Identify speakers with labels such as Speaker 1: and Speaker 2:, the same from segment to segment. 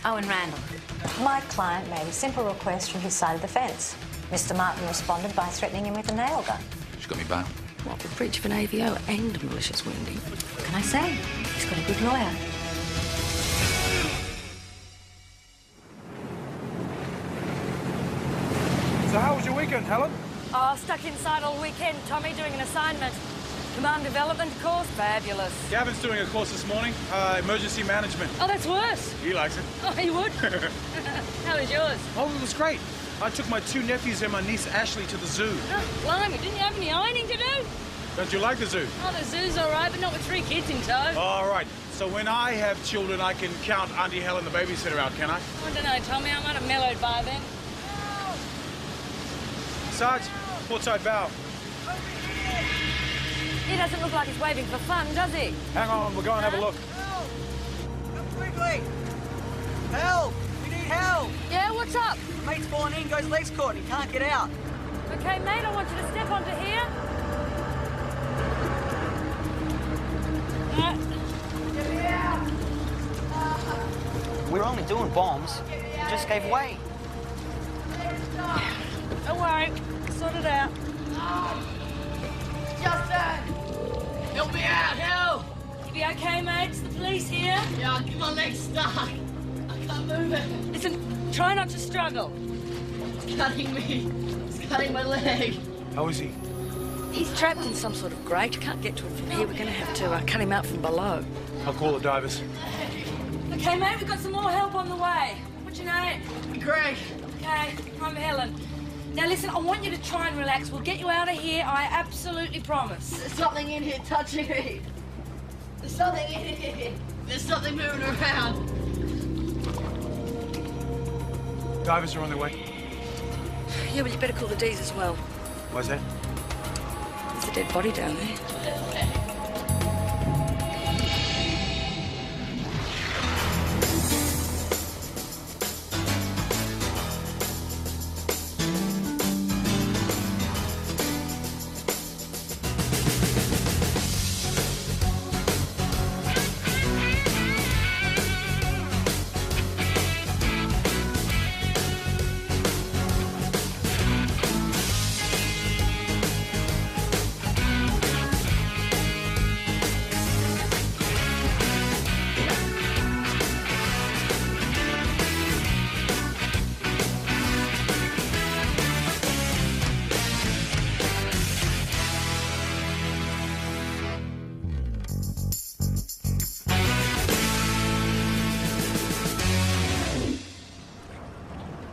Speaker 1: Owen Randall.
Speaker 2: My client made a simple request from his side of the fence. Mr. Martin responded by threatening him with a nail gun.
Speaker 3: She's got me bail.
Speaker 4: What, for breach of an AVO and a malicious wounding?
Speaker 2: What can I say? He's got a good lawyer.
Speaker 5: So how was your weekend, Helen?
Speaker 6: Oh, stuck inside all weekend, Tommy, doing an assignment. Command development course, fabulous.
Speaker 5: Gavin's doing a course this morning, emergency management.
Speaker 6: Oh, that's worse.
Speaker 5: He likes it.
Speaker 6: Oh, he would? How was yours?
Speaker 5: Oh, it was great. I took my 2 nephews and my niece Ashley to the zoo.
Speaker 6: Oh, blimey, didn't you have any ironing to do?
Speaker 5: Don't you like the zoo?
Speaker 6: Oh, the zoo's all right, but not with 3 kids in tow.
Speaker 5: All right. So when I have children, I can count Auntie Helen, the babysitter, out, can I?
Speaker 6: I don't know, Tommy. I might have mellowed by then.
Speaker 5: Sarge, portside bow.
Speaker 6: He doesn't look like he's waving for fun, does he?
Speaker 5: Hang on, we'll go and have a look.
Speaker 7: Help! Come quickly! Help! We need help!
Speaker 6: Yeah, what's up?
Speaker 7: Mate's fallen in, got his legs caught, and he can't get out.
Speaker 6: Okay, mate, I want you to step onto here. Get me out!
Speaker 7: We're only doing bombs. He just gave way.
Speaker 6: Don't worry, sort it out.
Speaker 8: Justin! Help me out, help!
Speaker 6: You be okay, mate? It's the police here.
Speaker 8: Yeah, I'll get my leg stuck. I can't move it.
Speaker 6: Listen, try not to struggle.
Speaker 8: It's cutting me. It's cutting my leg.
Speaker 5: How is he?
Speaker 4: He's trapped in some sort of grate. Can't get to him from here. We're going to have to cut him out from below.
Speaker 5: I'll call the divers.
Speaker 6: Okay, mate, we've got some more help on the way. What's your name?
Speaker 8: Greg.
Speaker 6: Okay, I'm Helen. Now listen, I want you to try and relax. We'll get you out of here, I absolutely promise.
Speaker 8: There's something in here touching me. There's something in here. There's something moving around.
Speaker 5: Divers are on their way.
Speaker 4: Yeah, well, you better call the D's as well.
Speaker 5: Why's that?
Speaker 4: There's a dead body down there.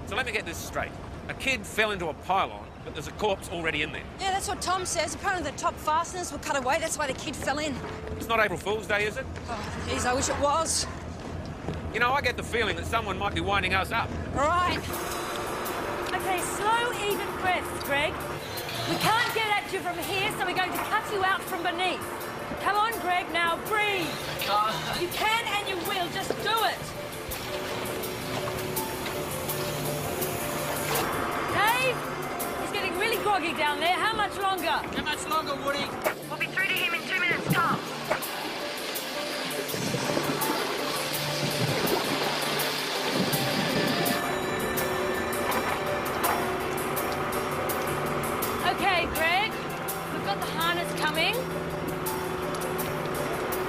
Speaker 9: So let me get this straight. A kid fell into a pylon, but there's a corpse already in there.
Speaker 10: Yeah, that's what Tom says. Apparently the top fasteners were cut away. That's why the kid fell in.
Speaker 9: It's not April Fool's Day, is it?
Speaker 10: Oh, geez, I wish it was.
Speaker 9: You know, I get the feeling that someone might be winding us up.
Speaker 10: Right.
Speaker 6: Okay, slow, even breaths, Greg. We can't get at you from here, so we're going to cut you out from beneath. Come on, Greg, now breathe. You can and you will, just do it. Dave, he's getting really groggy down there. How much longer?
Speaker 8: How much longer, Woody?
Speaker 1: We'll be through to him in 2 minutes tops.
Speaker 6: Okay, Greg, we've got the harness coming.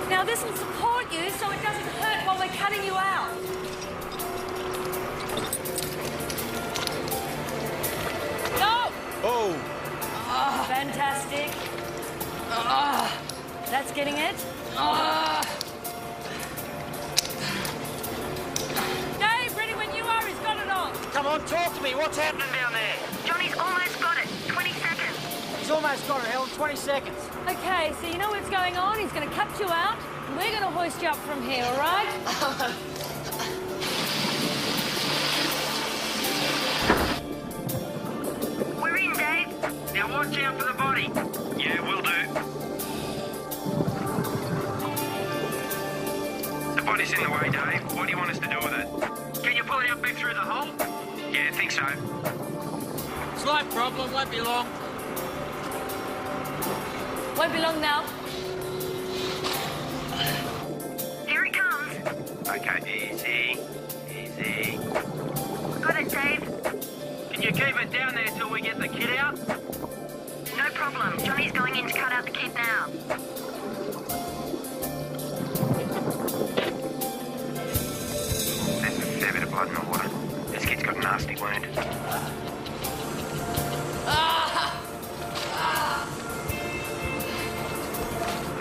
Speaker 6: Now this will support you so it doesn't hurt while we're cutting you out. Go!
Speaker 5: Oh!
Speaker 6: Oh, fantastic. Oh, that's getting it. Oh. Dave, ready when you are. He's got it on.
Speaker 7: Come on, talk to me. What's happening down there?
Speaker 1: Johnny's almost got it. 20 seconds.
Speaker 7: He's almost got it, Helen. 20 seconds.
Speaker 6: Okay, so you know what's going on. He's going to cut you out, and we're going to hoist you up from here, all right?
Speaker 1: We're in, Dave.
Speaker 11: Now watch out for the body. Yeah, will do. The body's in the way, Dave. What do you want us to do with it? Can you pull it out back through the hole? Yeah, I think so.
Speaker 8: Slight problem, won't be long.
Speaker 6: Won't be long now.
Speaker 1: Here it comes.
Speaker 11: Okay, easy. Easy. Keep it down there till we get the kid out.
Speaker 1: No problem. Johnny's going in to cut out the kid now.
Speaker 11: There's a fair bit of blood in the water. This kid's got a nasty wound.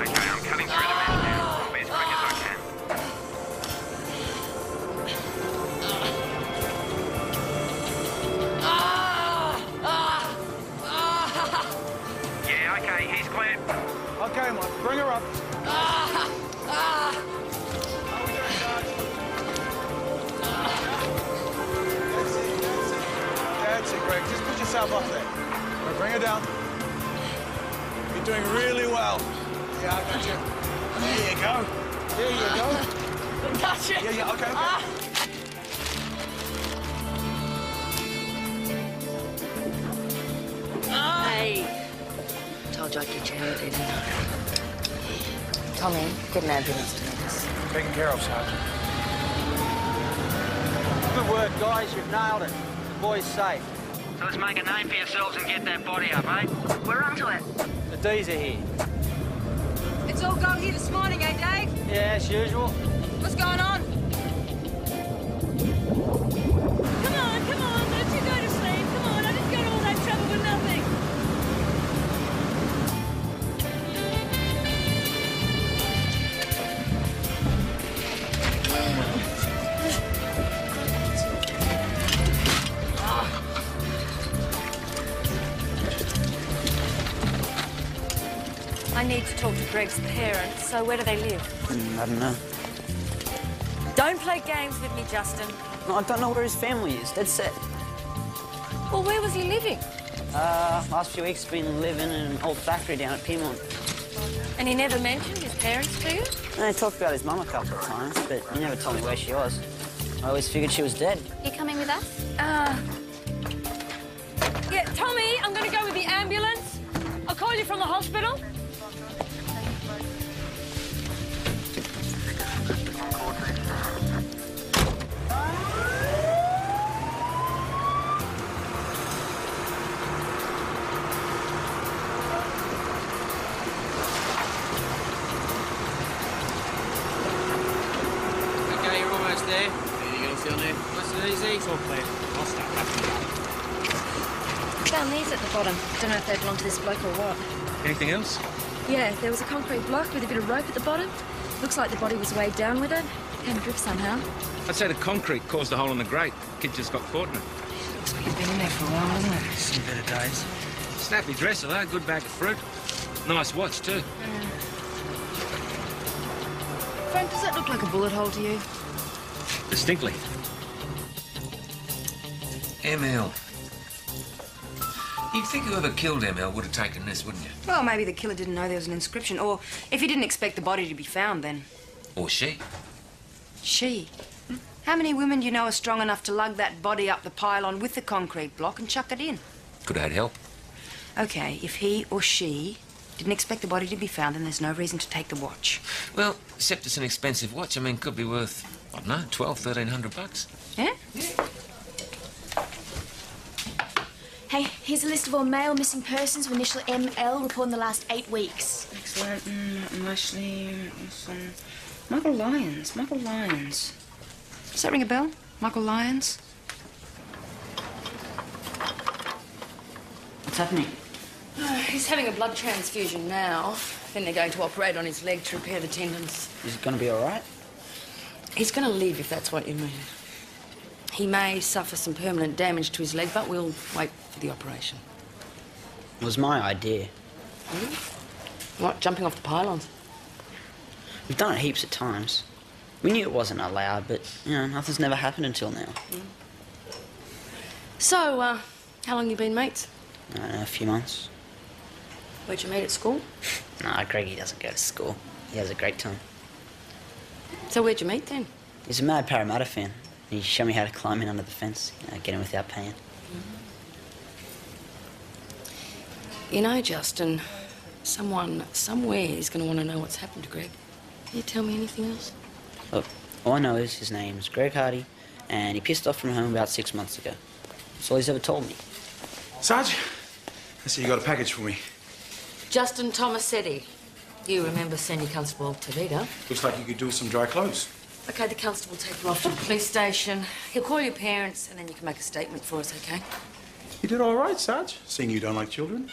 Speaker 11: Okay, I'm cutting through the mesh now. I'll be as quick as I can. Yeah, okay, he's clear.
Speaker 5: Okay, Mike, bring her up. How we doing, guys? That's it, Greg. Just put yourself up there. Now bring her down. You're doing really well. Yeah, I got you. There you go. There you go.
Speaker 8: Gotcha.
Speaker 5: Yeah, okay.
Speaker 4: Hey. Told you I'd get you out, didn't I? Tommy, get an ambulance to us.
Speaker 5: Taken care of, Sergeant.
Speaker 7: Good work, guys. You've nailed it. The boy's safe.
Speaker 11: So let's make a name for yourselves and get that body up, eh?
Speaker 1: We're onto it.
Speaker 7: The D's are here.
Speaker 10: It's all go here this morning, eh, Dave?
Speaker 7: Yeah, as usual.
Speaker 10: What's going on?
Speaker 6: Come on, don't you go to sleep. Come on, I didn't go to all that trouble for nothing. I need to talk to Greg's parents, so where do they live?
Speaker 7: I don't know.
Speaker 6: Don't play games with me, Justin.
Speaker 7: No, I don't know where his family is. That's set.
Speaker 6: Well, where was he living?
Speaker 7: Last few weeks been living in an old factory down at Piedmont.
Speaker 6: And he never mentioned his parents to you?
Speaker 7: I talked about his mum a couple of times, but he never told me where she was. I always figured she was dead.
Speaker 3: You coming with us?
Speaker 6: Yeah, Tommy, I'm going to go with the ambulance. I'll call you from the hospital.
Speaker 7: Okay, you're almost there.
Speaker 9: You guys down there?
Speaker 7: Nice and easy.
Speaker 9: It's all clear. I'll start wrapping up.
Speaker 3: Found these at the bottom. Don't know if they belong to this bloke or what.
Speaker 9: Anything else?
Speaker 3: Yeah, there was a concrete block with a bit of rope at the bottom. Looks like the body was weighed down with it. Came adrift somehow.
Speaker 9: I'd say the concrete caused a hole in the grate. Kid just got caught in it.
Speaker 3: Looks like he's been in there for a while, hasn't it?
Speaker 7: Seen better days.
Speaker 9: Snappy dresser, though. Good bag of fruit. Nice watch, too.
Speaker 3: Frank, does that look like a bullet hole to you?
Speaker 9: Distinctly.
Speaker 12: ML. You'd think whoever killed ML would have taken this, wouldn't you?
Speaker 10: Well, maybe the killer didn't know there was an inscription, or if he didn't expect the body to be found, then.
Speaker 12: Or she.
Speaker 10: She? How many women do you know are strong enough to lug that body up the pylon with the concrete block and chuck it in?
Speaker 12: Could have had help.
Speaker 10: Okay, if he or she didn't expect the body to be found, then there's no reason to take the watch.
Speaker 12: Well, except it's an expensive watch. I mean, could be worth, I don't know, $1,200–1,300.
Speaker 10: Yeah?
Speaker 3: Hey, here's a list of all male missing persons with initial ML reported in the last 8 weeks.
Speaker 10: Excellent. Mostly. Michael Lyons. Michael Lyons. Does that ring a bell? Michael Lyons? What's happening?
Speaker 4: He's having a blood transfusion now. Then they're going to operate on his leg to repair the tendons.
Speaker 7: Is it going to be all right?
Speaker 4: He's going to live, if that's what you mean. He may suffer some permanent damage to his leg, but we'll wait for the operation.
Speaker 7: It was my idea.
Speaker 4: Really? What, jumping off the pylons?
Speaker 7: We've done it heaps of times. We knew it wasn't allowed, but, you know, nothing's never happened until now.
Speaker 4: So, how long you been mates?
Speaker 7: I don't know, a few months.
Speaker 4: Where'd you meet at school?
Speaker 7: Nah, Greggy doesn't go to school. He has a great time.
Speaker 4: So where'd you meet then?
Speaker 7: He's a mad Parramatta fan. He showed me how to climb in under the fence, get in without paying.
Speaker 4: You know, Justin, someone somewhere is going to want to know what's happened to Greg. Can you tell me anything else?
Speaker 7: Look, all I know is his name's Greg Hardy, and he pissed off from home about 6 months ago. That's all he's ever told me.
Speaker 5: Sarge, I see you got a package for me.
Speaker 4: Justin Tomasetti. You remember Senior Constable Tavita?
Speaker 5: Looks like you could do with some dry clothes.
Speaker 4: OK, the constable will take you off to the police station. He'll call your parents and then you can make a statement for us, OK?
Speaker 5: You did all right, Sarge, seeing you don't like children.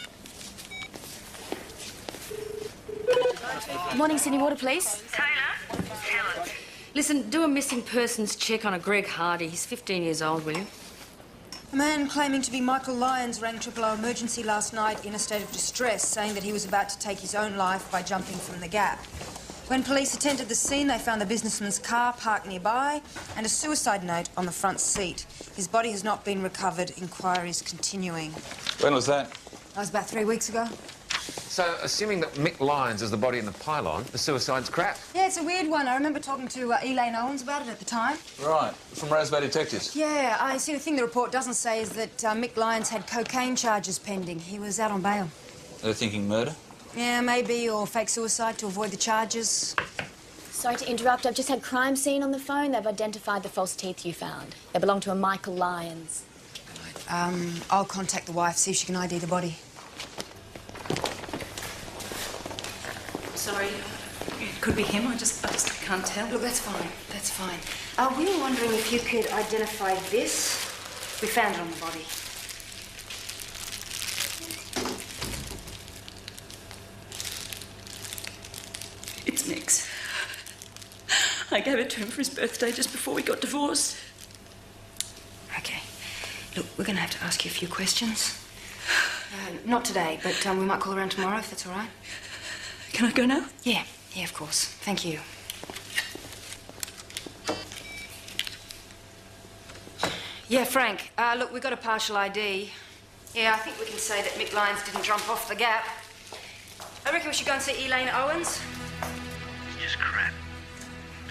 Speaker 3: Morning, Sydney Water Police.
Speaker 1: Taylor, tell us.
Speaker 4: Listen, do a missing persons check on a Greg Hardy. He's 15 years old, will you?
Speaker 10: A man claiming to be Michael Lyons rang Triple O emergency last night in a state of distress, saying that he was about to take his own life by jumping from the gap. When police attended the scene, they found the businessman's car parked nearby and a suicide note on the front seat. His body has not been recovered. Inquiries continuing.
Speaker 5: When was that?
Speaker 10: That was about 3 weeks ago.
Speaker 12: So, assuming that Mick Lyons is the body in the pylon, the suicide's crap.
Speaker 10: Yeah, it's a weird one. I remember talking to Elaine Owens about it at the time.
Speaker 5: Right, from Rose Bay Detectives.
Speaker 10: Yeah, I see. The thing the report doesn't say is that Mick Lyons had cocaine charges pending. He was out on bail.
Speaker 5: They're thinking murder?
Speaker 10: Yeah, maybe, or fake suicide to avoid the charges.
Speaker 3: Sorry to interrupt. I've just had crime scene on the phone. They've identified the false teeth you found. They belong to a Michael Lyons.
Speaker 10: I'll contact the wife, see if she can ID the body.
Speaker 13: Sorry, it could be him. I just can't tell.
Speaker 10: Look, that's fine. That's fine. We were wondering if you could identify this. We found it on the body.
Speaker 13: It's Mick's. I gave it to him for his birthday just before we got divorced.
Speaker 10: Okay. Look, we're going to have to ask you a few questions. Not today, but we might call around tomorrow if that's all right.
Speaker 13: Can I go now?
Speaker 10: Yeah, of course. Thank you. Yeah, Frank. Look, we got a partial ID. Yeah, I think we can say that Mick Lyons didn't jump off the gap. I reckon we should go and see Elaine Owens.
Speaker 11: It's just crap.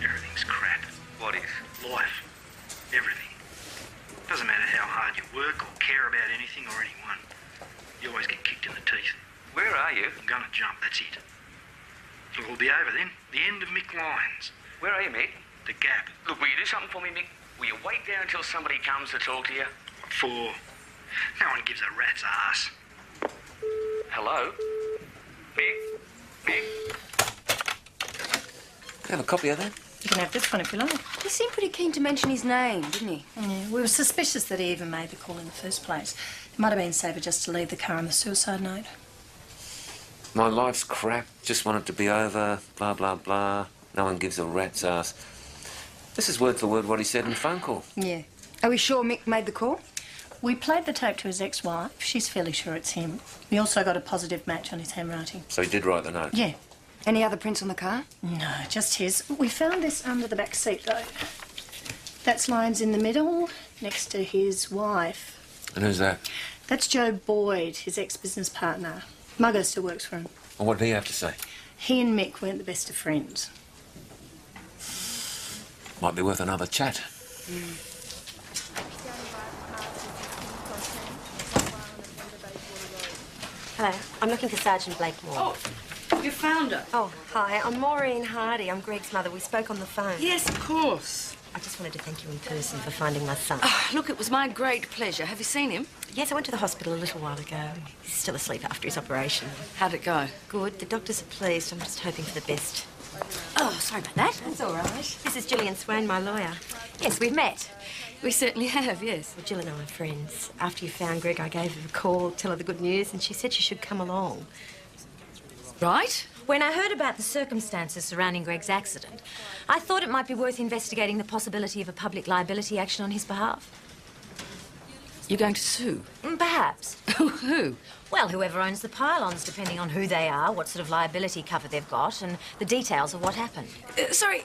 Speaker 11: Everything's crap.
Speaker 14: What is?
Speaker 11: Life. Everything. Doesn't matter how hard you work or care about anything or anyone. You always get kicked in the teeth.
Speaker 14: Where are you?
Speaker 11: I'm gonna jump, that's it. It'll all be over then. The end of Mick Lyons.
Speaker 14: Where are you, Mick?
Speaker 11: The gap.
Speaker 14: Look, will you do something for me, Mick? Will you wait there until somebody comes to talk to you?
Speaker 11: What for? No one gives a rat's ass.
Speaker 14: Hello? Mick? Mick?
Speaker 12: Can I have a copy of that?
Speaker 13: You can have this one if you like.
Speaker 10: He seemed pretty keen to mention his name, didn't he?
Speaker 13: Yeah, we were suspicious that he even made the call in the first place. It might have been safer just to leave the car on the suicide note.
Speaker 12: My life's crap, just want it to be over, blah, blah, blah. No one gives a rat's ass. This is word for word what he said in the phone call.
Speaker 10: Yeah. Are we sure Mick made the call?
Speaker 13: We played the tape to his ex-wife. She's fairly sure it's him. We also got a positive match on his handwriting.
Speaker 12: So he did write the note?
Speaker 13: Yeah.
Speaker 10: Any other prints on the car?
Speaker 13: No, just his. We found this under the back seat, though. That's Lyons in the middle, next to his wife.
Speaker 12: And who's that?
Speaker 13: That's Joe Boyd, his ex-business partner. Muggo still works for him.
Speaker 12: And what did he have to say?
Speaker 13: He and Mick weren't the best of friends.
Speaker 12: Might be worth another chat.
Speaker 2: Hello, I'm looking for Sergeant Blakemore.
Speaker 4: Oh, you found her?
Speaker 2: Oh, hi, I'm Maureen Hardy. I'm Greg's mother. We spoke on the phone.
Speaker 4: Yes, of course.
Speaker 2: I just wanted to thank you in person for finding my son.
Speaker 4: Oh, look, it was my great pleasure. Have you seen him?
Speaker 2: Yes, I went to the hospital a little while ago. He's still asleep after his operation.
Speaker 4: How'd it go?
Speaker 2: Good. The doctors are pleased. I'm just hoping for the best. Oh, sorry about that. That's all right. This is Gillian Swain, my lawyer. Yes, we've met.
Speaker 4: We certainly have, yes.
Speaker 2: Well, Jill and I are friends. After you found Greg, I gave her a call, tell her the good news, and she said she should come along.
Speaker 4: Right?
Speaker 2: When I heard about the circumstances surrounding Greg's accident, I thought it might be worth investigating the possibility of a public liability action on his behalf.
Speaker 4: You're going to sue?
Speaker 2: Perhaps.
Speaker 4: Who?
Speaker 2: Well, whoever owns the pylons, depending on who they are, what sort of liability cover they've got, and the details of what happened.
Speaker 4: Sorry,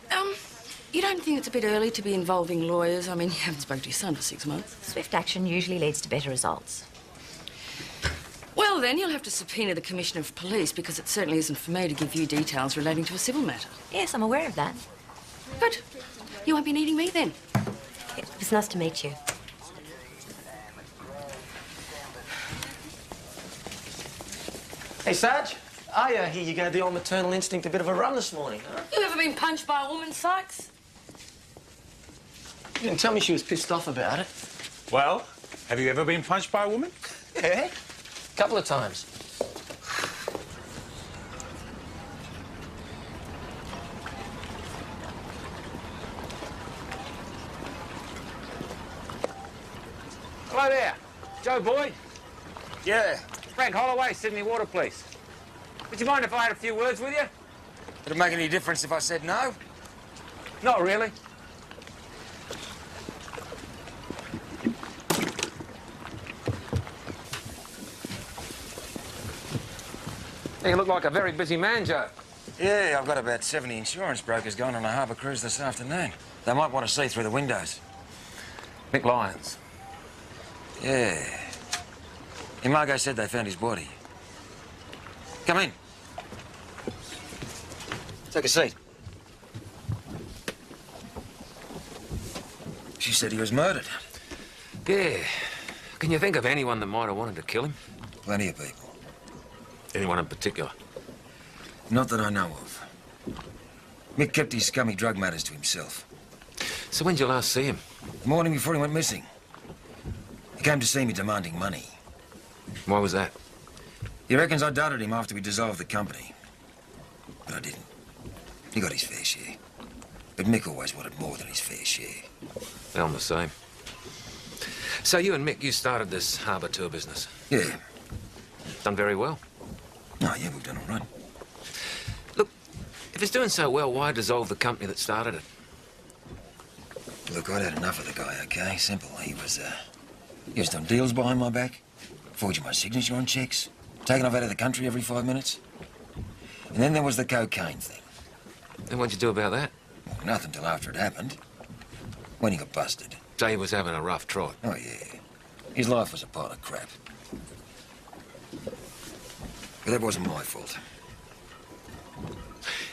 Speaker 4: you don't think it's a bit early to be involving lawyers? I mean, you haven't spoken to your son for 6 months.
Speaker 2: Swift action usually leads to better results.
Speaker 4: Well, then you'll have to subpoena the Commissioner of Police because it certainly isn't for me to give you details relating to a civil matter.
Speaker 2: Yes, I'm aware of that.
Speaker 4: Good. You won't be needing me then.
Speaker 2: It was nice to meet you.
Speaker 15: Hey, Sarge. I hear you gave the old maternal instinct a bit of a run this morning, huh?
Speaker 4: You ever been punched by a woman, Sykes?
Speaker 15: You didn't tell me she was pissed off about it. Well,
Speaker 5: Have you ever been punched by a woman?
Speaker 15: Yeah, a couple of times.
Speaker 9: Hello there. Joe Boyd?
Speaker 5: Yeah.
Speaker 9: Frank Holloway, Sydney Water Police. Would you mind if I had a few words with you?
Speaker 16: Would it make any difference if I said no?
Speaker 9: Not really. You look like a very busy man, Joe.
Speaker 16: Yeah, I've got about 70 insurance brokers going on a harbour cruise this afternoon. They might want to see through the windows.
Speaker 9: Mick Lyons.
Speaker 16: Yeah. Margot said they found his body. Come in. Take a seat. She said he was murdered.
Speaker 9: Yeah. Can you think of anyone that might have wanted to kill him?
Speaker 16: Plenty of people.
Speaker 9: Anyone in particular?
Speaker 16: Not that I know of. Mick kept his scummy drug matters to himself.
Speaker 9: So when did you last see him?
Speaker 16: The morning before he went missing. He came to see me demanding money.
Speaker 9: Why was that?
Speaker 16: He reckons I doubted him after we dissolved the company. But I didn't. He got his fair share. But Mick always wanted more than his fair share.
Speaker 9: Well, I'm the same. So you and Mick, you started this harbour tour business?
Speaker 16: Yeah.
Speaker 9: Done very well.
Speaker 16: Oh, yeah, we've done all right.
Speaker 9: Look, if it's doing so well, why dissolve the company that started it?
Speaker 16: Look, I'd had enough of the guy, okay? Simple. He was done deals behind my back, forging my signature on checks, taking off out of the country every 5 minutes. And then there was the cocaine thing.
Speaker 9: And what'd you do about that?
Speaker 16: Well, nothing till after it happened. When he got busted.
Speaker 9: So he was having a rough trot.
Speaker 16: Oh, yeah. His life was a pile of crap. But that wasn't my fault.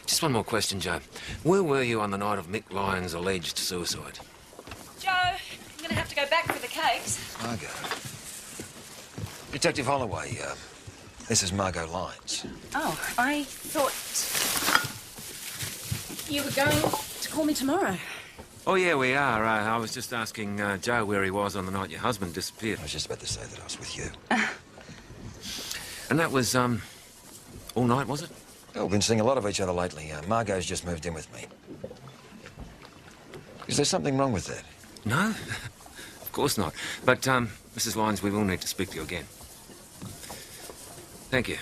Speaker 9: Just one more question, Joe. Where were you on the night of Mick Lyons' alleged suicide?
Speaker 6: Joe, I'm going to have to go back for the cakes.
Speaker 16: Margot. Detective Holloway, this is Margot Lyons.
Speaker 6: Oh, I thought you were going to call me tomorrow.
Speaker 9: Oh, yeah, we are. I was just asking Joe where he was on the night your husband disappeared.
Speaker 16: I was just about to say that I was with you.
Speaker 9: And that was, all night, was it?
Speaker 16: Oh, we've been seeing a lot of each other lately. Margot's just moved in with me. Is there something wrong with that?
Speaker 9: No, of course not. But, Mrs. Lyons, we will need to speak to you again. Thank you.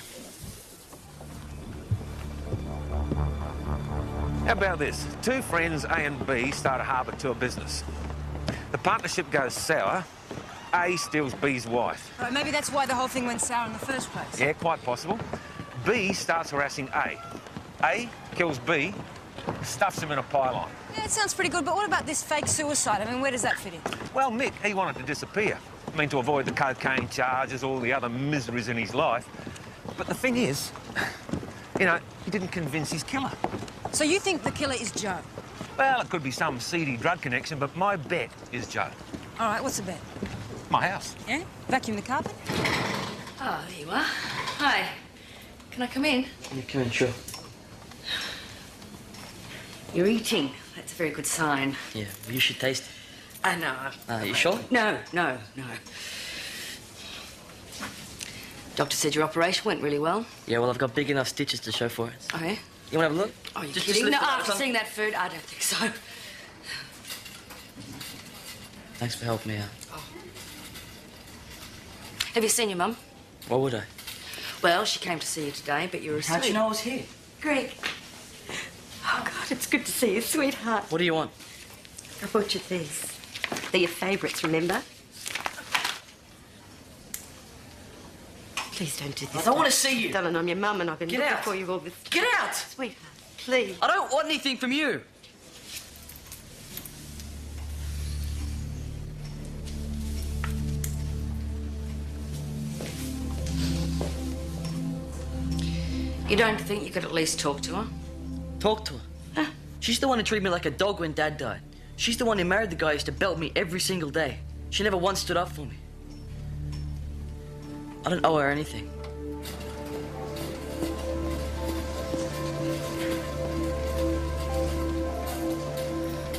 Speaker 9: How about this? Two friends, A and B, start a harbour tour business. The partnership goes sour. A steals B's wife.
Speaker 10: Right, maybe that's why the whole thing went sour in the first place.
Speaker 9: Yeah, quite possible. B starts harassing A. A kills B, stuffs him in a pylon.
Speaker 10: Yeah, it sounds pretty good, but what about this fake suicide? I mean, where does that fit in?
Speaker 9: Well, Mick, he wanted to disappear. I mean, to avoid the cocaine charges, all the other miseries in his life. But the thing is, you know, he didn't convince his killer.
Speaker 10: So you think the killer is Joe?
Speaker 9: Well, it could be some seedy drug connection, but my bet is Joe.
Speaker 10: All right, what's the bet?
Speaker 9: My house.
Speaker 10: Yeah? Vacuum the carpet?
Speaker 4: Oh, there you are. Hi. Can I come in?
Speaker 7: You come in, sure.
Speaker 4: You're eating. That's a very good sign.
Speaker 7: Yeah, you should taste it.
Speaker 4: I know.
Speaker 7: You sure?
Speaker 4: No. Doctor said your operation went really well.
Speaker 7: Yeah, well, I've got big enough stitches to show for it.
Speaker 4: Oh, yeah?
Speaker 7: You want to have a look?
Speaker 4: Oh, you're
Speaker 7: Just
Speaker 4: kidding?
Speaker 7: lift
Speaker 4: No,
Speaker 7: it up
Speaker 4: after
Speaker 7: some.
Speaker 4: seeing that food, I don't think so.
Speaker 7: Thanks for helping me out.
Speaker 4: Have you seen your mum?
Speaker 7: What would I?
Speaker 4: Well, she came to see you today, but you were asleep.
Speaker 7: How'd you know I was here?
Speaker 4: Greg. Oh, God, it's good to see you, sweetheart.
Speaker 7: What do you want?
Speaker 4: I bought you these. They're your favourites, remember? Please don't do this.
Speaker 7: I don't want to see you.
Speaker 4: Darling, I'm your mum and I've been
Speaker 7: Get
Speaker 4: looking
Speaker 7: out.
Speaker 4: for you all this time.
Speaker 7: Get out!
Speaker 4: Sweetheart, please.
Speaker 7: I don't want anything from you.
Speaker 4: You don't think you could at least talk to her?
Speaker 7: Talk to her.
Speaker 4: Huh?
Speaker 7: She's the one who treated me like a dog when Dad died. She's the one who married the guy who used to belt me every single day. She never once stood up for me. I don't owe her anything.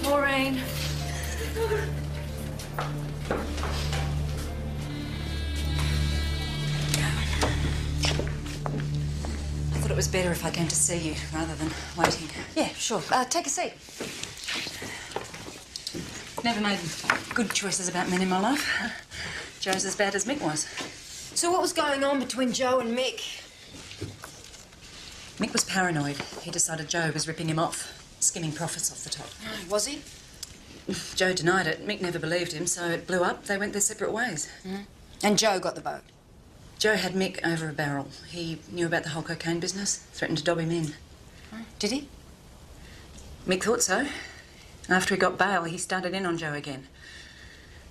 Speaker 4: Maureen. was better if I came to see you rather than waiting.
Speaker 10: Yeah, sure. Take a seat.
Speaker 4: Never made good choices about men in my life. Joe's as bad as Mick was.
Speaker 10: So what was going on between Joe and Mick?
Speaker 4: Mick was paranoid. He decided Joe was ripping him off, skimming profits off the top.
Speaker 10: Was he?
Speaker 4: Joe denied it. Mick never believed him, so it blew up. They went their separate ways.
Speaker 10: And Joe got the boat?
Speaker 4: Joe had Mick over a barrel. He knew about the whole cocaine business, threatened to dob him in.
Speaker 10: Did he?
Speaker 4: Mick thought so. After he got bail, he started in on Joe again.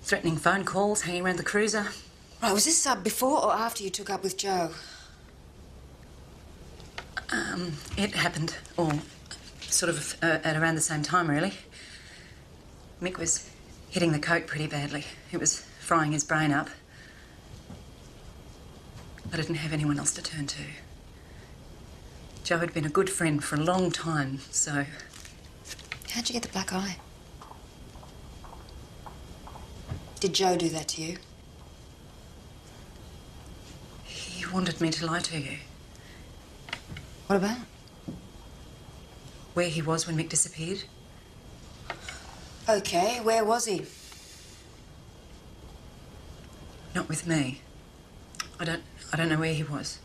Speaker 4: Threatening phone calls, hanging around the cruiser.
Speaker 10: Right, was this before or after you took up with Joe?
Speaker 4: It happened all sort of at around the same time, really. Mick was hitting the coke pretty badly. It was frying his brain up. I didn't have anyone else to turn to. Joe had been a good friend for a long time, so...
Speaker 10: How'd you get the black eye? Did Joe do that to you?
Speaker 4: He wanted me to lie to you.
Speaker 10: What about?
Speaker 4: Where he was when Mick disappeared.
Speaker 10: Okay, where was he?
Speaker 4: Not with me. I don't know where he was.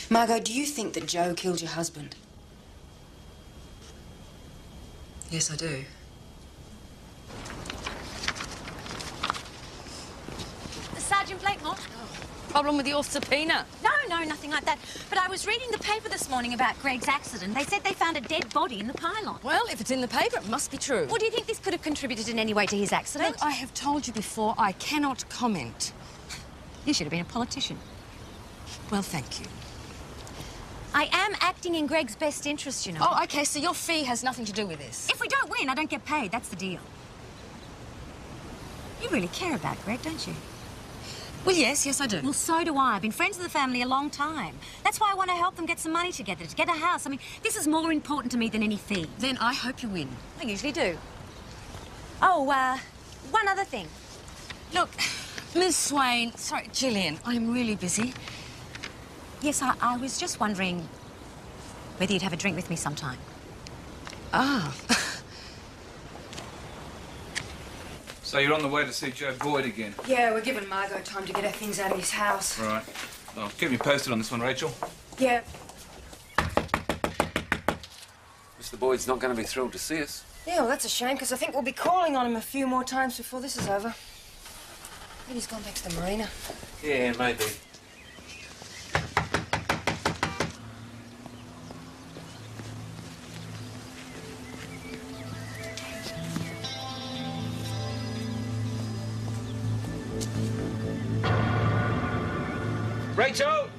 Speaker 10: Margot, do you think that Joe killed your husband?
Speaker 4: Yes, I do.
Speaker 2: Sergeant Blakemore?
Speaker 4: Problem with your subpoena?
Speaker 2: No, nothing like that. But I was reading the paper this morning about Greg's accident. They said they found a dead body in the pylon.
Speaker 4: Well, if it's in the paper, it must be true.
Speaker 2: Well, do you think this could have contributed in any way to his accident?
Speaker 4: Look, I have told you before, I cannot comment.
Speaker 2: You should have been a politician.
Speaker 4: Well, thank you.
Speaker 2: I am acting in Greg's best interest, you know.
Speaker 4: Oh, OK, so your fee has nothing to do with this?
Speaker 2: If we don't win, I don't get paid. That's the deal. You really care about Greg, don't you?
Speaker 4: Well, yes, I do.
Speaker 2: Well, so do I. I've been friends with the family a long time. That's why I want to help them get some money together, to get a house. I mean, this is more important to me than any fee.
Speaker 4: Then I hope you win.
Speaker 2: I usually do. Oh, one other thing.
Speaker 4: Look, Miss Swain... Sorry, Gillian, I'm really busy.
Speaker 2: Yes, I was just wondering whether you'd have a drink with me sometime.
Speaker 4: Ah.
Speaker 17: So you're on the way to see Joe Boyd again?
Speaker 10: Yeah, we're giving Margot time to get her things out of his house.
Speaker 17: Right. Well, keep me posted on this one, Rachel.
Speaker 10: Yeah.
Speaker 12: Mr. Boyd's not going to be thrilled to see us.
Speaker 10: Yeah, well, that's a shame, because I think we'll be calling on him a few more times before this is over. Maybe he's gone back to the marina.
Speaker 12: Yeah, maybe.
Speaker 9: Rachel!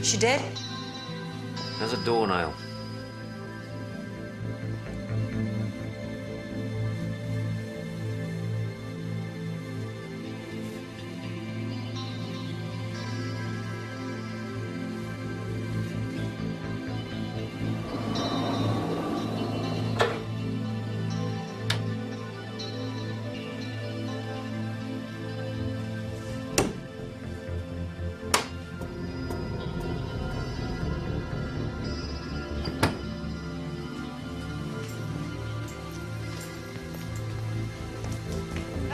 Speaker 10: Is she dead?
Speaker 12: There's a doornail.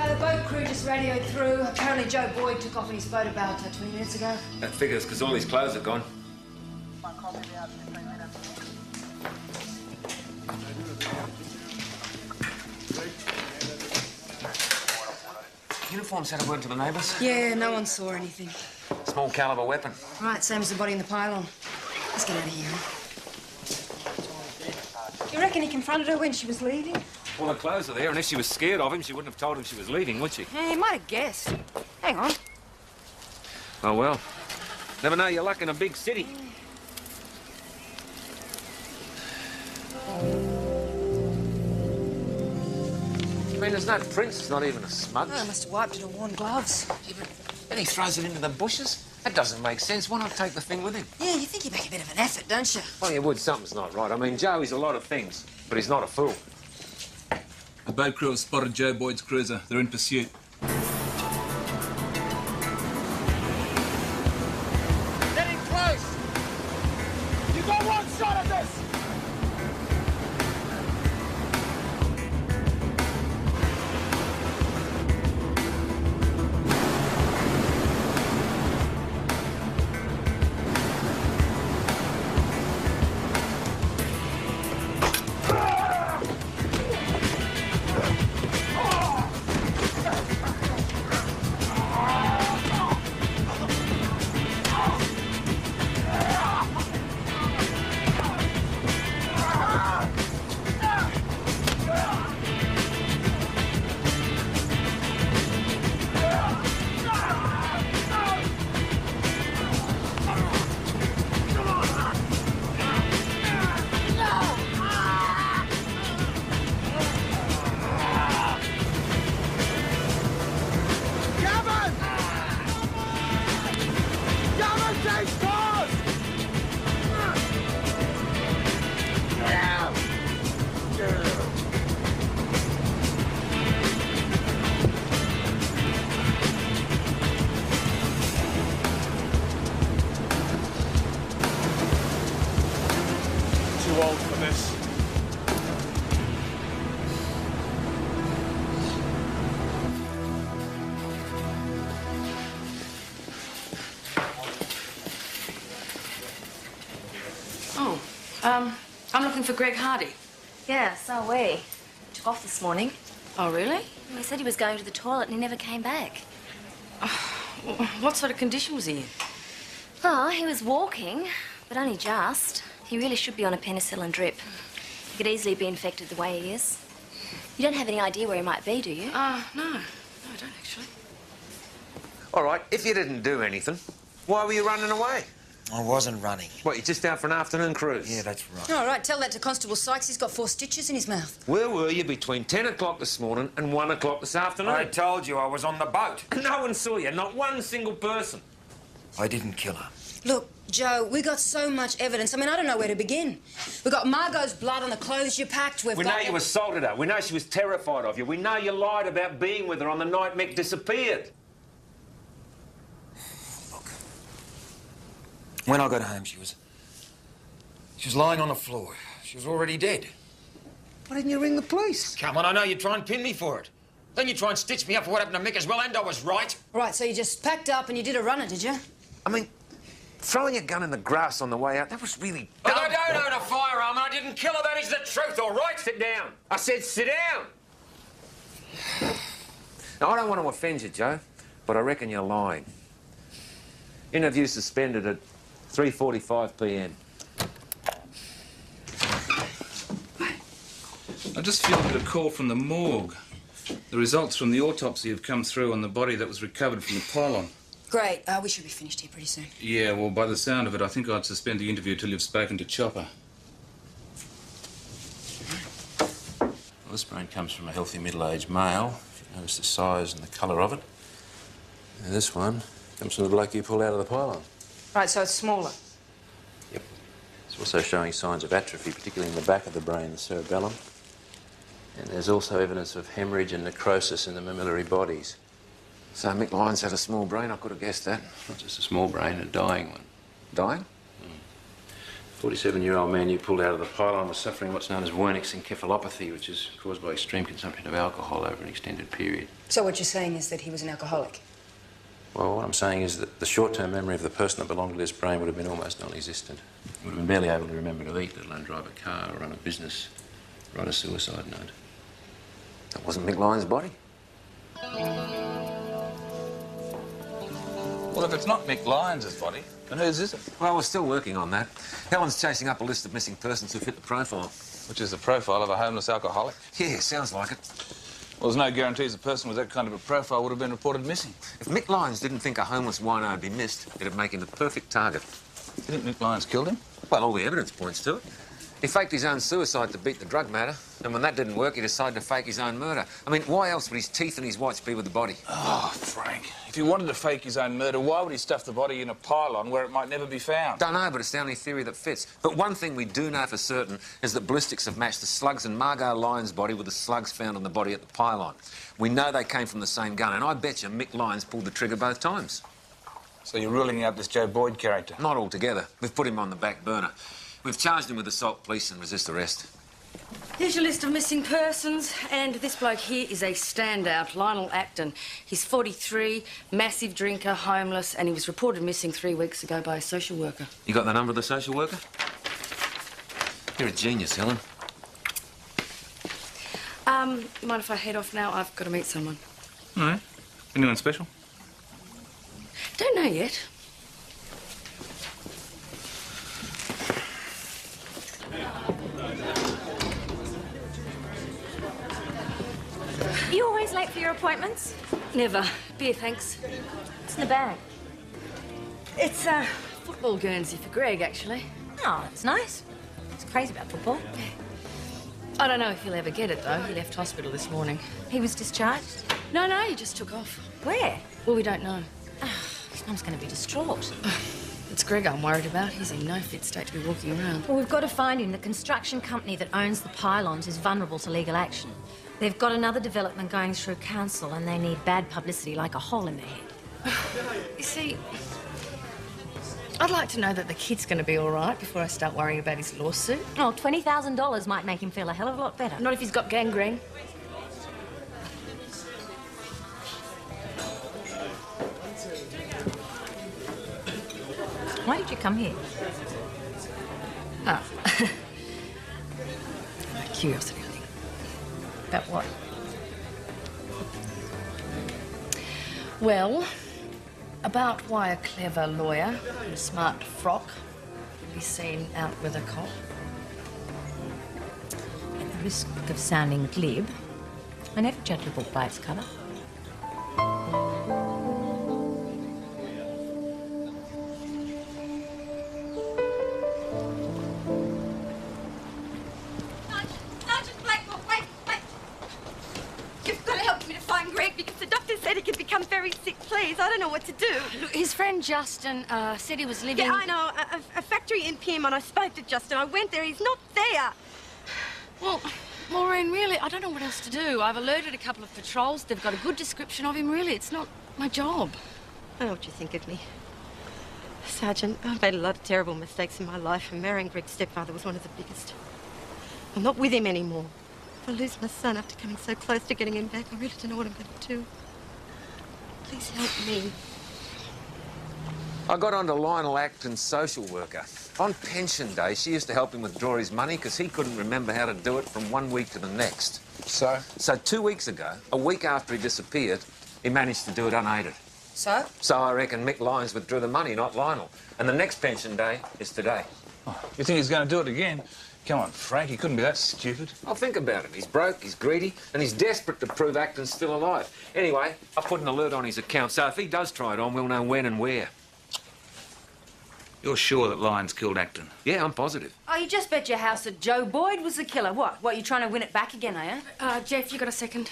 Speaker 10: The boat crew just radioed through. Apparently Joe Boyd took off in his boat about 20 minutes ago.
Speaker 12: That figures, because all his clothes are gone. Uniforms had a word to the neighbours.
Speaker 10: Yeah, no one saw anything.
Speaker 12: Small caliber weapon.
Speaker 10: Right, same as the body in the pylon. Let's get out of here. You reckon he confronted her when she was leaving?
Speaker 9: Well, her clothes are there, and if she was scared of him, she wouldn't have told him she was leaving, would she?
Speaker 10: Yeah, he might have guessed. Hang on.
Speaker 9: Oh, well. Never know your luck in a big city.
Speaker 12: I mean, there's no prints, it's not even a smudge.
Speaker 10: Oh, I must have wiped it or worn gloves.
Speaker 12: Then he throws it into the bushes? That doesn't make sense. Why not take the thing with him?
Speaker 10: Yeah, you think he'd make a bit of an effort, don't you?
Speaker 9: Well, you would. Something's not right. I mean, Joey's a lot of things, but he's not a fool.
Speaker 17: boat crew have spotted Joe Boyd's cruiser. They're in pursuit.
Speaker 5: Getting close! You got one shot at this! Too old for this.
Speaker 8: Oh, I'm looking for Greg Hardy.
Speaker 2: Yeah, so are we. Took off this morning.
Speaker 8: Oh, really?
Speaker 2: He said he was going to the toilet and he never came back.
Speaker 8: What sort of condition was he in?
Speaker 2: Oh, he was walking, but only just. He really should be on a penicillin drip. He could easily be infected the way he is. You don't have any idea where he might be, do you?
Speaker 8: No. No, I don't actually.
Speaker 9: All right, if you didn't do anything, why were you running away?
Speaker 16: I wasn't running.
Speaker 9: What, you're just out for an afternoon cruise?
Speaker 16: Yeah, that's right.
Speaker 4: All right, tell that to Constable Sykes. He's got 4 stitches in his mouth.
Speaker 9: Where were you between 10 o'clock this morning and 1 o'clock this afternoon?
Speaker 16: I told you I was on the boat.
Speaker 9: No one saw you, not one single person.
Speaker 16: I didn't kill her.
Speaker 4: Look, Joe, we got so much evidence. I mean, I don't know where to begin. We got Margot's blood on the clothes you packed.
Speaker 9: We know you assaulted her. We know she was terrified of you. We know you lied about being with her on the night Mick disappeared.
Speaker 16: When I got home, she was lying on the floor. She was already dead.
Speaker 9: Why didn't you ring the police?
Speaker 16: Come on, I know you try and pin me for it. Then you try and stitch me up for what happened to Mick as well, and I was right.
Speaker 4: Right, so you just packed up and you did a runner, did you?
Speaker 9: I mean, throwing a gun in the grass on the way out, that was really dumb.
Speaker 16: But I don't own a firearm and I didn't kill her. That is the truth, all right?
Speaker 9: Sit down. I said sit down. Now, I don't want to offend you, Joe, but I reckon you're lying. Interview suspended at 3:45 p.m.
Speaker 17: I just fielded a call from the morgue. The results from the autopsy have come through on the body that was recovered from the pylon.
Speaker 4: Great. We should be finished here pretty soon.
Speaker 17: Yeah, well, by the sound of it, I think I'd suspend the interview till you've spoken to Chopper.
Speaker 12: Well, this brain comes from a healthy middle-aged male, if you notice the size and the colour of it. And this one comes from the bloke you pulled out of the pylon.
Speaker 4: Right, so it's smaller.
Speaker 12: Yep. It's also showing signs of atrophy, particularly in the back of the brain, the cerebellum. And there's also evidence of hemorrhage and necrosis in the mammillary bodies.
Speaker 9: So Mick Lyons had a small brain, I could have guessed that.
Speaker 12: Not just a small brain, a dying one.
Speaker 9: Dying?
Speaker 12: 47-year-old man you pulled out of the pylon was suffering what's known as Wernicke's encephalopathy, which is caused by extreme consumption of alcohol over an extended period.
Speaker 4: So what you're saying is that he was an alcoholic?
Speaker 12: Well, what I'm saying is that the short-term memory of the person that belonged to this brain would have been almost non-existent. He would have been barely able to remember to eat, let alone drive a car or run a business, write a suicide note.
Speaker 9: That wasn't Mick Lyons' body.
Speaker 17: Well, if it's not Mick Lyons' body, then whose is it?
Speaker 9: Well, we're still working on that. Helen's chasing up a list of missing persons who fit the profile.
Speaker 17: Which is the profile of a homeless alcoholic?
Speaker 9: Yeah, sounds like it.
Speaker 17: Well, there's no guarantees a person with that kind of a profile would have been reported missing.
Speaker 9: If Mick Lyons didn't think a homeless wino would be missed, it'd make him the perfect target.
Speaker 17: You think Mick Lyons killed him?
Speaker 9: Well, all the evidence points to it. He faked his own suicide to beat the drug matter, and when that didn't work, he decided to fake his own murder. I mean, why else would his teeth and his whites be with the body?
Speaker 17: Oh, Frank, If he wanted to fake his own murder, why would he stuff the body in a pylon where it might never be found?
Speaker 9: Don't know, but it's the only theory that fits. But one thing we do know for certain is that ballistics have matched the slugs in Margot Lyons' body with the slugs found on the body at the pylon. We know they came from the same gun, and I bet you Mick Lyons pulled the trigger both times.
Speaker 17: So you're ruling out this Joe Boyd character?
Speaker 9: Not altogether. We've put him on the back burner. We've charged him with assault, police and resist arrest.
Speaker 6: Here's your list of missing persons, and this bloke here is a standout, Lionel Acton. He's 43, massive drinker, homeless, and he was reported missing 3 weeks ago by a social worker.
Speaker 9: You got the number of the social worker? You're a genius, Helen.
Speaker 6: You mind if I head off now? I've got to meet someone.
Speaker 17: All right. Anyone special?
Speaker 6: Don't know yet.
Speaker 2: Are you always late for your appointments?
Speaker 6: Never. Beer, thanks.
Speaker 2: What's in the bag?
Speaker 6: It's a football Guernsey for Greg, actually.
Speaker 2: Oh, that's nice. He's crazy about football.
Speaker 6: I don't know if he'll ever get it, though. He left hospital this morning.
Speaker 2: He was discharged?
Speaker 6: No, he just took off.
Speaker 2: Where?
Speaker 6: Well, we don't know.
Speaker 2: His mum's going to be distraught.
Speaker 6: It's Greg I'm worried about. He's in no fit state to be walking around.
Speaker 2: Well, we've got to find him. The construction company that owns the pylons is vulnerable to legal action. They've got another development going through council and they need bad publicity like a hole in their head.
Speaker 6: You see, I'd like to know that the kid's going to be all right before I start worrying about his lawsuit.
Speaker 2: Oh, $20,000 might make him feel a hell of a lot better.
Speaker 6: Not if he's got gangrene.
Speaker 2: Why did you come here?
Speaker 6: Ah. Curiosity, I think.
Speaker 2: About what?
Speaker 6: Well, about why a clever lawyer in a smart frock would be seen out with a cop.
Speaker 2: At the risk of sounding glib, I never judge a book by its cover.
Speaker 18: I don't know what to do.
Speaker 6: Look, his friend Justin said he was living...
Speaker 18: Yeah, I know. A factory in Pyrmont. I spoke to Justin. I went there. He's not there.
Speaker 6: Well, Maureen, really, I don't know what else to do. I've alerted a couple of patrols. They've got a good description of him. Really, it's not my job.
Speaker 18: I know what you think of me. Sergeant, I've made a lot of terrible mistakes in my life, and marrying Greg's stepfather was one of the biggest. I'm not with him anymore. If I lose my son after coming so close to getting him back, I really don't know what I'm going to do. Please help me.
Speaker 9: I got onto Lionel Acton's social worker. On pension day, she used to help him withdraw his money because he couldn't remember how to do it from one week to the next.
Speaker 17: So?
Speaker 9: So 2 weeks ago, a week after he disappeared, he managed to do it unaided.
Speaker 10: So?
Speaker 9: So I reckon Mick Lyons withdrew the money, not Lionel. And the next pension day is today.
Speaker 17: Oh, you think he's going to do it again? Come on, Frank, he couldn't be that stupid.
Speaker 9: I'll think about it. He's broke, he's greedy, and he's desperate to prove Acton's still alive. Anyway, I put an alert on his account, so if he does try it on, we'll know when and where.
Speaker 17: You're sure that Lyons killed Acton?
Speaker 9: Yeah, I'm positive.
Speaker 2: Oh, you just bet your house that Joe Boyd was the killer. What, you trying to win it back again, are you?
Speaker 6: Jeff, you got a second?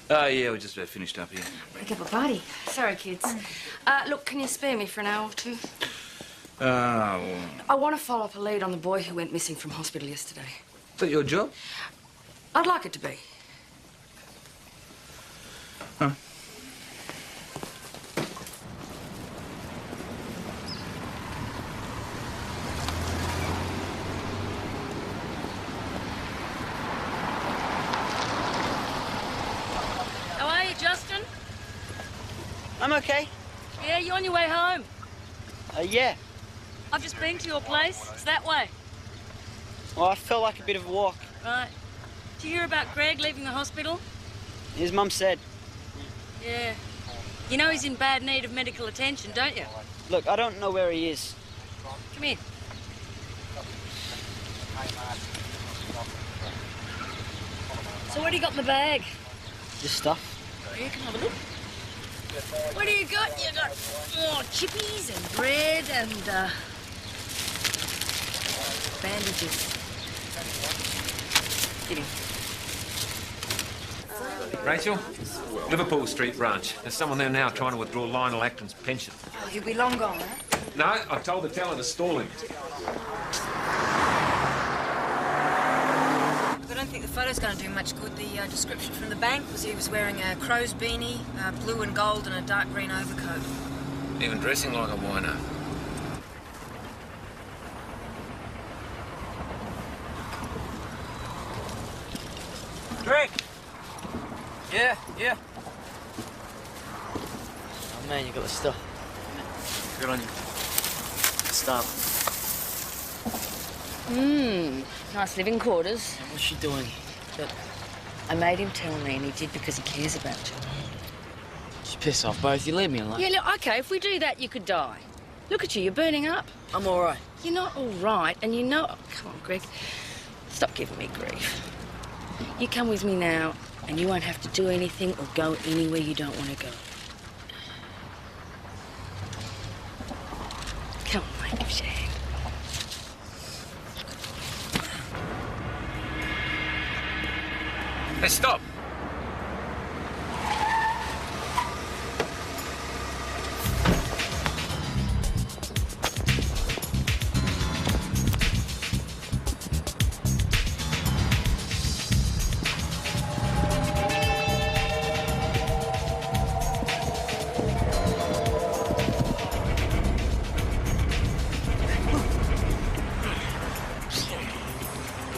Speaker 17: Yeah, we're just about finished up here.
Speaker 6: Break up a party. Sorry, kids. Look, can you spare me for an hour or two?
Speaker 17: Well...
Speaker 6: I want to follow up a lead on the boy who went missing from hospital yesterday.
Speaker 17: Is that your job?
Speaker 6: I'd like it to be.
Speaker 17: Huh.
Speaker 6: How are you, Justin?
Speaker 7: I'm okay.
Speaker 6: Yeah, you on your way home?
Speaker 7: Yeah.
Speaker 6: I've just been to your place. It's that way.
Speaker 7: Well, I felt like a bit of a walk.
Speaker 6: Right. Did you hear about Greg leaving the hospital?
Speaker 7: His mum said.
Speaker 6: Yeah. You know he's in bad need of medical attention, don't you?
Speaker 7: Look, I don't know where he is.
Speaker 6: Come here. So what do you got in the bag?
Speaker 7: Just stuff.
Speaker 6: You can have a look. What do you got? You got chippies and bread and bandages. Get him.
Speaker 9: Rachel, Liverpool Street branch. There's someone there now trying to withdraw Lionel Acton's pension.
Speaker 10: Oh, he'll be long gone, huh?
Speaker 9: No, I told the teller to stall him.
Speaker 10: I don't think the photo's going to do much good. The description from the bank was he was wearing a crow's beanie, blue and gold, and a dark green overcoat.
Speaker 9: Even dressing like a wino.
Speaker 15: Greg! Yeah. Oh, man, you got the stuff. Good on you. Stop.
Speaker 19: Nice living quarters.
Speaker 15: What's she doing?
Speaker 19: I made him tell me, and he did because he cares about you.
Speaker 15: Just piss off both. You leave me alone.
Speaker 19: Yeah, look, OK, if we do that, you could die. Look at you, you're burning up.
Speaker 15: I'm all right.
Speaker 19: You're not all right, and you know... Oh, come on, Greg. Stop giving me grief. You come with me now, and you won't have to do anything or go anywhere you don't want to go. Come on, mate, give us your hand.
Speaker 9: Hey, stop!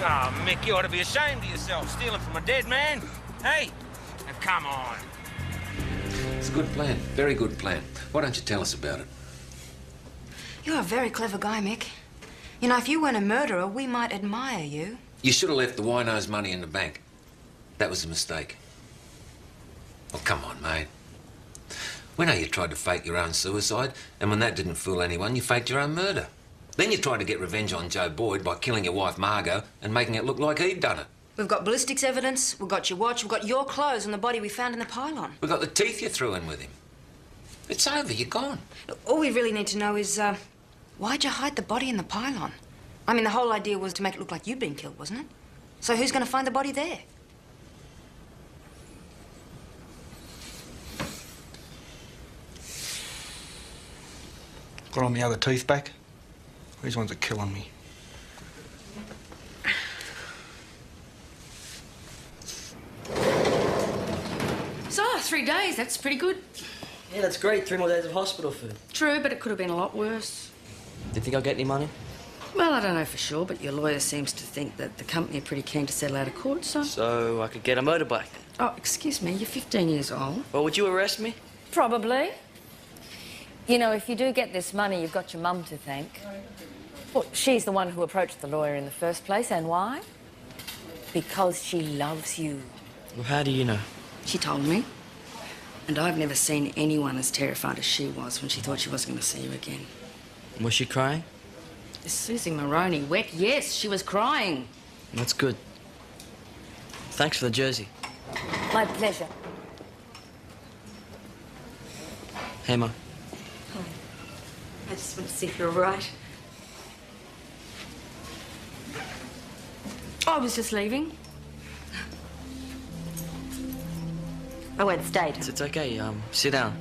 Speaker 14: Oh, Mick, you ought to be ashamed of yourself, stealing from a dead man. Hey, now come on.
Speaker 9: It's a good plan. Very good plan. Why don't you tell us about it?
Speaker 10: You're a very clever guy, Mick. You know, if you weren't a murderer, we might admire you.
Speaker 9: You should have left the wino's money in the bank. That was a mistake. Oh, come on, mate. We know you tried to fake your own suicide, and when that didn't fool anyone, you faked your own murder. Then you tried to get revenge on Joe Boyd by killing your wife, Margot, and making it look like he'd done it.
Speaker 10: We've got ballistics evidence, we've got your watch, we've got your clothes and the body we found in the pylon.
Speaker 9: We got the teeth you threw in with him. It's over, you're gone.
Speaker 10: Look, all we really need to know is, why'd you hide the body in the pylon? I mean, the whole idea was to make it look like you'd been killed, wasn't it? So who's going to find the body there?
Speaker 11: Got all my other teeth back? These ones are killing me.
Speaker 19: So, 3 days, that's pretty good.
Speaker 15: Yeah, that's great. 3 more days of hospital food.
Speaker 19: True, but it could have been a lot worse.
Speaker 15: Do you think I'll get any money?
Speaker 19: Well, I don't know for sure, but your lawyer seems to think that the company are pretty keen to settle out of court, so...
Speaker 15: So I could get a motorbike.
Speaker 19: Oh, excuse me, you're 15 years old.
Speaker 15: Well, would you arrest me?
Speaker 6: Probably. You know, if you do get this money, you've got your mum to thank. Well, she's the one who approached the lawyer in the first place, and why? Because she loves you.
Speaker 15: Well, how do you know?
Speaker 19: She told me. And I've never seen anyone as terrified as she was when she thought she wasn't going to see you again.
Speaker 15: Was she crying?
Speaker 19: Is Susie Maroney wet? Yes, she was crying.
Speaker 15: That's good. Thanks for the jersey.
Speaker 6: My pleasure.
Speaker 15: Hey, Ma.
Speaker 19: I just want to see if you're all right. I was just leaving. I won't stay.
Speaker 15: It's okay. Sit down.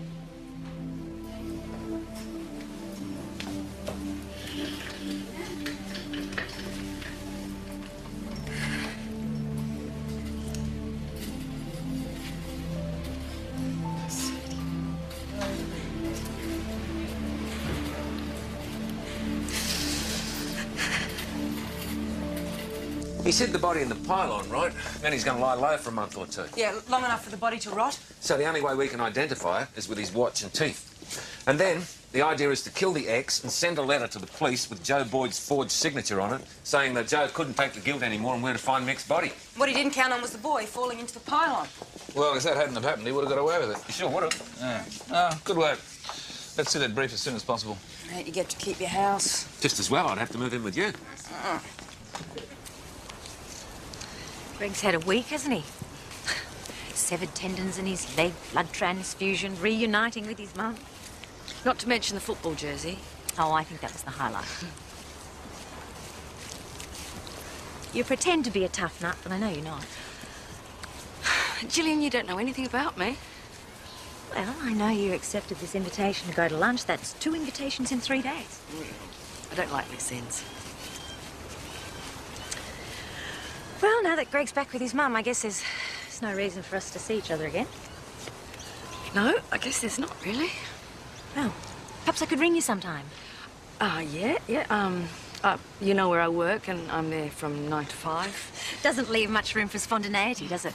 Speaker 9: He hid the body in the pylon, right? Then he's going to lie low for a month or two.
Speaker 10: Yeah, long enough for the body to rot.
Speaker 9: So the only way we can identify it is with his watch and teeth. And then the idea is to kill the ex and send a letter to the police with Joe Boyd's forged signature on it, saying that Joe couldn't take the guilt anymore and where to find Mick's body.
Speaker 10: What he didn't count on was the boy falling into the pylon.
Speaker 17: Well, if that hadn't have happened, he would have got away with it.
Speaker 9: You sure would have.
Speaker 17: Yeah. Oh, good work. Let's see that brief as soon as possible.
Speaker 10: Mate, you get to keep your house.
Speaker 9: Just as well, I'd have to move in with you.
Speaker 20: Greg's had a week, hasn't he? Severed tendons in his leg, blood transfusion, reuniting with his mum.
Speaker 19: Not to mention the football jersey.
Speaker 20: Oh, I think that was the highlight. You pretend to be a tough nut, but I know you're not.
Speaker 19: Gillian, you don't know anything about me.
Speaker 20: Well, I know you accepted this invitation to go to lunch. That's 2 invitations in 3 days.
Speaker 19: I don't like loose ends.
Speaker 20: Well, now that Greg's back with his mum, I guess there's no reason for us to see each other again.
Speaker 19: No, I guess there's not really.
Speaker 20: Well, perhaps I could ring you sometime.
Speaker 19: Yeah. You know where I work, and I'm there from 9 to 5.
Speaker 20: Doesn't leave much room for spontaneity, does it?